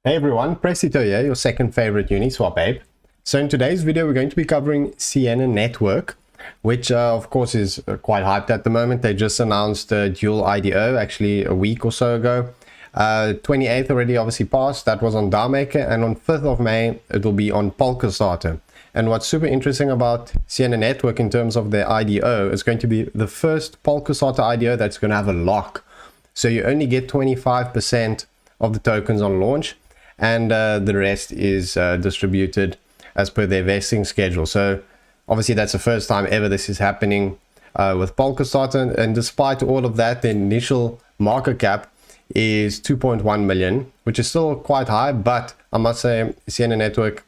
Hey everyone, Presale here, your second favorite Uniswap ape. So in today's video, we're going to be covering Sienna network, which of course is quite hyped at the moment. They just announced a dual IDO actually a week or so ago. 28th already obviously passed, that was on Daomaker, and on 5th of May, it will be on Polkastarter. And what's super interesting about Sienna network in terms of their IDO is going to be the first Polkastarter IDO that's going to have a lock. So you only get 25% of the tokens on launch, and the rest is distributed as per their vesting schedule. So obviously that's the first time ever this is happening with Polkastarter, and despite all of that, the initial market cap is 2.1 million, which is still quite high, but I must say Sienna network,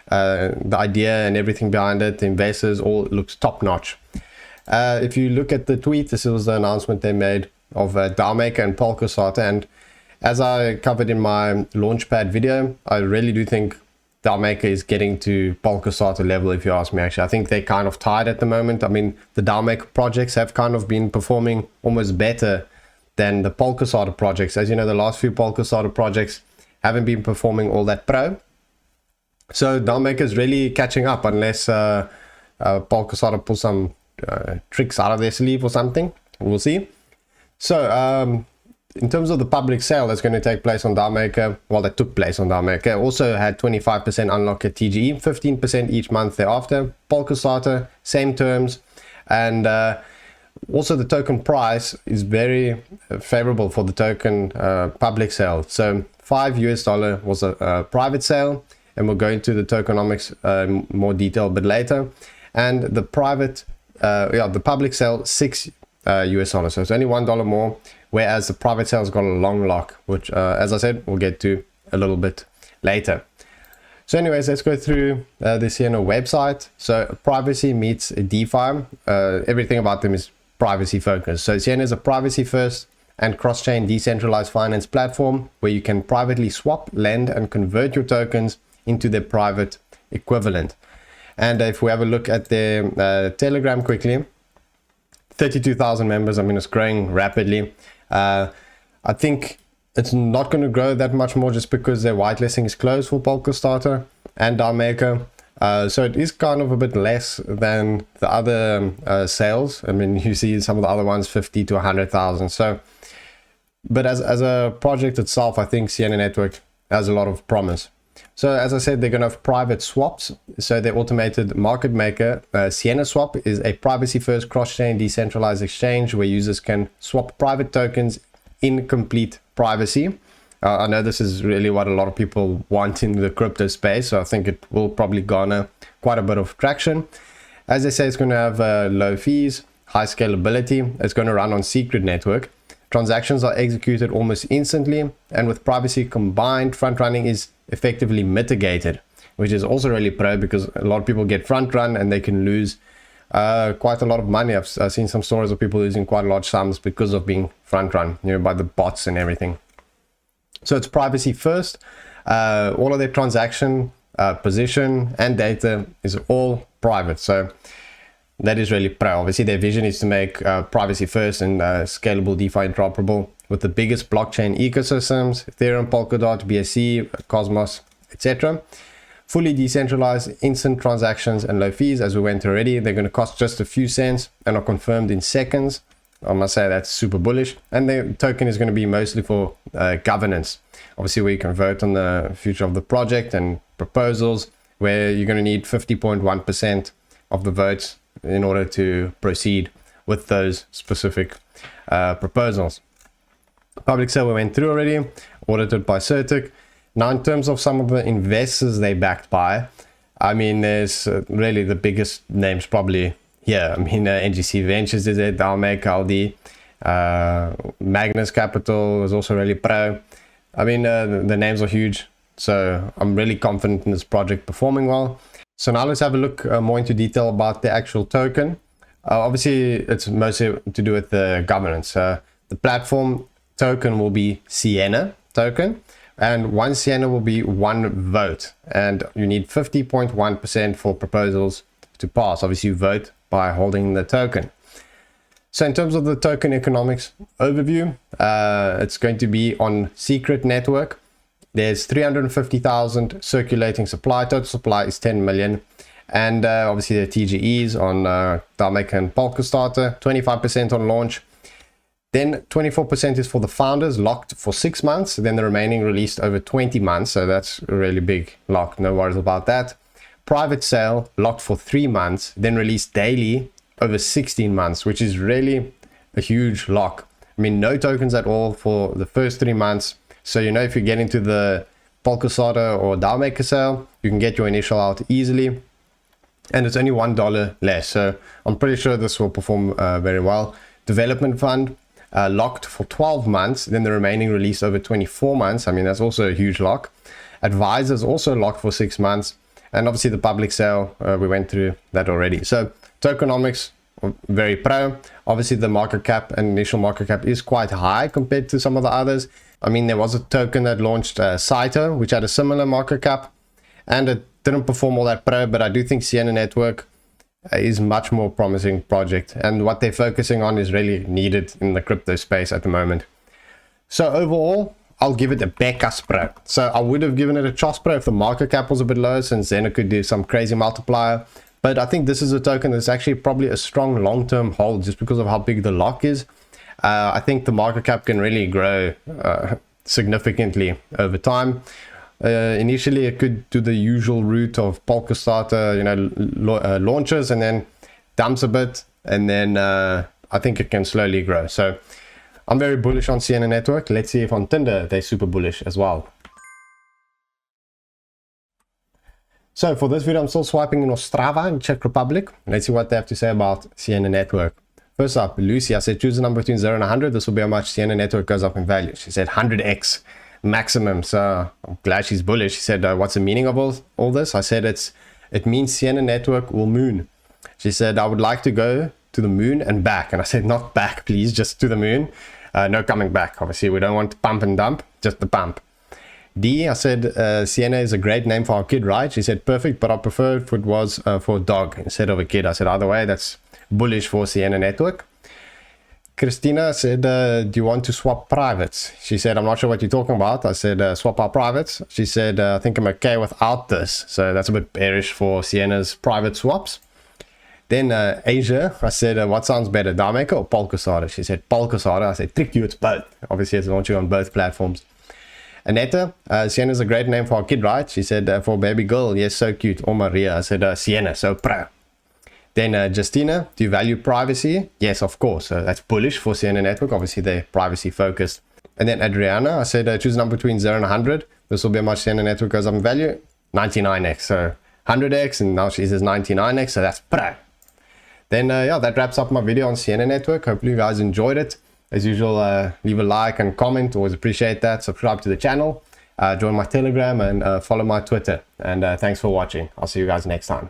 the idea and everything behind it, the investors, all looks top notch. If you look at the tweet, this was the announcement they made of Daomaker and Polkastarter, and as I covered in my launchpad video, I really do think Daomaker is getting to Polkastarter level, if you ask me. Actually, I think they're kind of tied at the moment. I mean, the Daomaker projects have kind of been performing almost better than the Polkastarter projects. As you know, the last few Polkastarter projects haven't been performing all that pro. So Daomaker is really catching up, unless Polkastarter pulls some tricks out of their sleeve or something. We'll see. So in terms of the public sale that's going to take place on Daomaker, well, that took place on Daomaker, also had 25% unlock at TGE, 15% each month thereafter. Polkastarter, same terms, and also the token price is very favorable for the token public sale. So $5 was a private sale, and we'll go into the tokenomics more detail a bit later. And the private, the public sale, $6 US, so it's only $1 more, whereas the private sale's got a long lock, which as I said, we'll get to a little bit later. So anyways, let's go through the Sienna website. So privacy meets DeFi. Everything about them is privacy focused. So Sienna is a privacy first and cross-chain decentralized finance platform where you can privately swap, lend, and convert your tokens into their private equivalent. And if we have a look at their Telegram quickly, 32,000 members. I mean, it's growing rapidly. I think it's not going to grow that much more just because their whitelisting is closed for Polkastarter and Daomaker. So it is kind of a bit less than the other sales. I mean, you see some of the other ones 50 to 100,000. So, but as a project itself, I think Sienna Network has a lot of promise. So as I said, they're going to have private swaps. So their automated market maker, Sienna Swap, is a privacy-first cross-chain decentralized exchange where users can swap private tokens in complete privacy. I know this is really what a lot of people want in the crypto space, so I think it will probably garner quite a bit of traction. As they say, it's going to have low fees, high scalability. It's going to run on secret network. Transactions are executed almost instantly, and with privacy combined, front running is effectively mitigated, which is also really pro because a lot of people get front run and they can lose quite a lot of money. I've seen some stories of people losing quite large sums because of being front run, you know, by the bots and everything. So it's privacy first. All of their transaction position and data is all private. So that is really pro. Obviously, their vision is to make privacy first and scalable DeFi interoperable with the biggest blockchain ecosystems, Ethereum, Polkadot, BSC, Cosmos, etc. Fully decentralized, instant transactions, and low fees. As we went already, they're going to cost just a few cents and are confirmed in seconds. I must say that's super bullish. And the token is going to be mostly for governance. Obviously, where you can vote on the future of the project and proposals, where you're going to need 50.1% of the votes in order to proceed with those specific proposals. Public sale we went through already, audited by Certic. Now in terms of some of the investors they backed by, I mean, there's really the biggest names probably here. I mean, NGC Ventures is it, Daomaker, LD, Magnus Capital is also really pro. I mean, the names are huge, so I'm really confident in this project performing well. So now let's have a look more into detail about the actual token. Obviously, it's mostly to do with the governance. The platform token will be Sienna token, and one Sienna will be one vote, and you need 50.1% for proposals to pass. Obviously, you vote by holding the token. So in terms of the token economics overview, it's going to be on secret network. There's 350,000 circulating supply. Total supply is 10 million. And obviously the TGEs on Daomaker and Polkastarter, 25% on launch. Then 24% is for the founders, locked for 6 months. Then the remaining released over 20 months. So that's a really big lock. No worries about that. Private sale, locked for 3 months. Then released daily over 16 months, which is really a huge lock. I mean, no tokens at all for the first 3 months. So, you know, if you get into the Polkastarter or Daomaker sale, you can get your initial out easily. And it's only $1 less. So I'm pretty sure this will perform very well. Development fund, locked for 12 months, then the remaining release over 24 months. I mean, that's also a huge lock. Advisors also locked for 6 months. And obviously the public sale, we went through that already. So tokenomics, very pro. Obviously the market cap and initial market cap is quite high compared to some of the others. I mean, there was a token that launched Saito, which had a similar market cap, and it didn't perform all that pro, but I do think Sienna Network is much more promising project, and what they're focusing on is really needed in the crypto space at the moment. So overall, I'll give it a Becas Pro. So I would have given it a Chos Pro if the market cap was a bit low, since then it could do some crazy multiplier. But I think this is a token that's actually probably a strong long-term hold just because of how big the lock is. I think the market cap can really grow significantly over time. Initially, it could do the usual route of Polkastarter, you know, launches and then dumps a bit, and then I think it can slowly grow. So I'm very bullish on Sienna Network. Let's see if on Tinder they're super bullish as well. So for this video, I'm still swiping in Ostrava in Czech Republic. Let's see what they have to say about Sienna Network. First up, Lucy, I said choose a number between 0 and 100. This will be how much Sienna Network goes up in value. She said 100x maximum. So I'm glad she's bullish. She said, what's the meaning of all this? I said it means Sienna Network will moon. She said, I would like to go to the moon and back. And I said, not back, please, just to the moon. No coming back. Obviously, we don't want to pump and dump, just the pump. D, I said, Sienna is a great name for our kid, right? She said, perfect, but I prefer if it was for a dog instead of a kid. I said, either way, that's bullish for Sienna Network. Christina said, do you want to swap privates? She said, I'm not sure what you're talking about. I said, swap our privates. She said, I think I'm okay without this. So that's a bit bearish for Sienna's private swaps. Then Asia, I said, what sounds better, Daomaker or Polkastarter? She said, Polkastarter. I said, trick you, it's both. Obviously, it's launching on both platforms. Aneta, Sienna is a great name for our kid, right? She said, for baby girl, yes, so cute. Or Maria, I said, Sienna, so pro. Then Justina, do you value privacy? Yes, of course. That's bullish for Sienna Network. Obviously, they're privacy focused. And then Adriana, I said, choose a number between 0 and 100. This will be how much Sienna Network goes up in value. 99x. So 100x, and now she says 99x. So that's pro. Then, yeah, that wraps up my video on Sienna Network. Hopefully you guys enjoyed it. As usual, leave a like and comment. Always appreciate that. Subscribe to the channel. Join my Telegram and follow my Twitter. And thanks for watching. I'll see you guys next time.